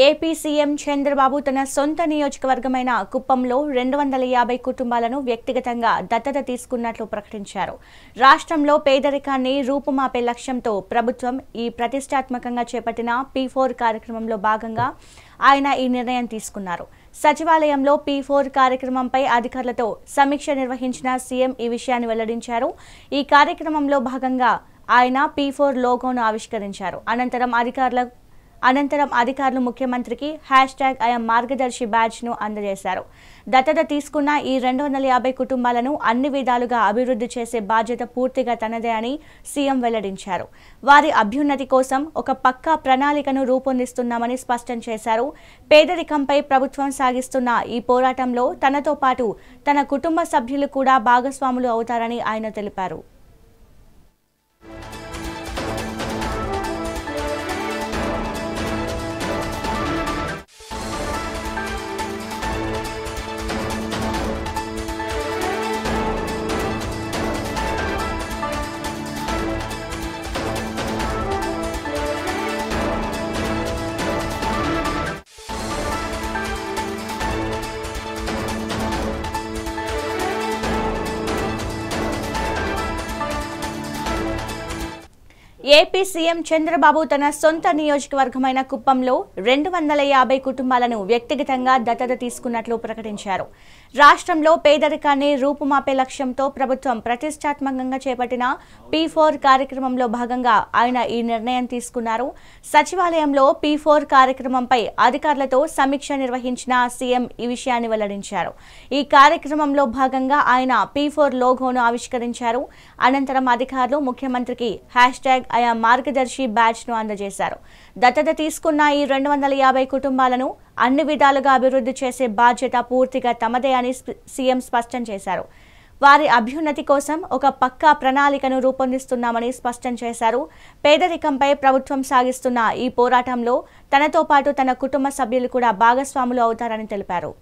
AP CM Chandrababu తన సొంత నియోజకవర్గమైన కుప్పంలో 250 కుటుంబాలను వ్యక్తిగతంగా దత్తత తీసుకున్నట్లు ప్రకటించారు. రాష్ట్రంలో పేదరికాన్ని రూపుమాపే లక్ష్యంతో ప్రభుత్వం ఈ ప్రతిష్టాత్మకంగా చేపట్టిన P4 కార్యక్రమంలో భాగంగా ఆయన ఈ నిర్ణయం తీసుకున్నారు. సచివాలయంలో P4 కార్యక్రమంపై అధికారులతో సమీక్ష నిర్వహించిన సీఎం ఈ విషయాన్ని వెల్లడించారు. ఈ కార్యక్రమంలో భాగంగా ఆయన P4 లోగోను ఆవిష్కరించారు. అనంతరం అధికారులు ముఖ్యమంత్రికి #IAM మార్గదర్శి బ్యాడ్జ్ను అందజేశారు. దత్తత తీసుకున్న ఈ 250 కుటుంబాలను అన్ని విధాలుగా అభివృద్ధి చేసే బాధ్యత పూర్తిగా తనదే అని సీఎం వెల్లడించారు. వారి అభ్యున్నతి కోసం ఒక పక్కా ప్రణాళికను రూపొందిస్తున్నామని స్పష్టం చేశారు. పేదరికంపై ప్రభుత్వం సాగిస్తున్న ఈ పోరాటంలో తనతో పాటు తన కుటుంబ సభ్యులు కూడా భాగస్వాములు అవుతారని ఆయన తెలిపారు. ఏపీ సీఎం చంద్రబాబు తన సొంత నియోజకవర్గమైన కుప్పంలో 250 కుటుంబాలను వ్యక్తిగతంగా దత్తత తీసుకున్నట్లు ప్రకటించారు. రాష్ట్రంలో పేదరికాన్ని రూపుమాపే లక్ష్యంతో ప్రభుత్వం ప్రతిష్టాత్మకంగా చేపట్టిన P4 కార్యక్రమంలో భాగంగా ఆయన ఈ నిర్ణయం తీసుకున్నారు. సచివాలయంలో P4 కార్యక్రమంపై అధికారులతో సమీక్ష నిర్వహించిన సీఎం ఈ విషయాన్ని వెల్లడించారు. ఈ కార్యక్రమంలో భాగంగా ఆయన P4 లోగోను ఆవిష్కరించారు. అనంతరం అధికారులు ముఖ్యమంత్రికి #IAM మార్గదర్శి బ్యాడ్జ్ను అందజేశారు. దత్తత తీసుకున్న ఈ 250 కుటుంబాలను అన్ని విధాలుగా అభివృద్ధి చేసే బాధ్యత పూర్తిగా తమదే అని సీఎం స్పష్టం చేశారు. వారి అభ్యున్నతి కోసం ఒక పక్కా ప్రణాళికను రూపొందిస్తున్నామని స్పష్టం చేశారు. పేదరికంపై ప్రభుత్వం సాగిస్తున్న ఈ పోరాటంలో తనతో పాటు తన కుటుంబ సభ్యులు కూడా భాగస్వాములు అవుతారని తెలిపారు.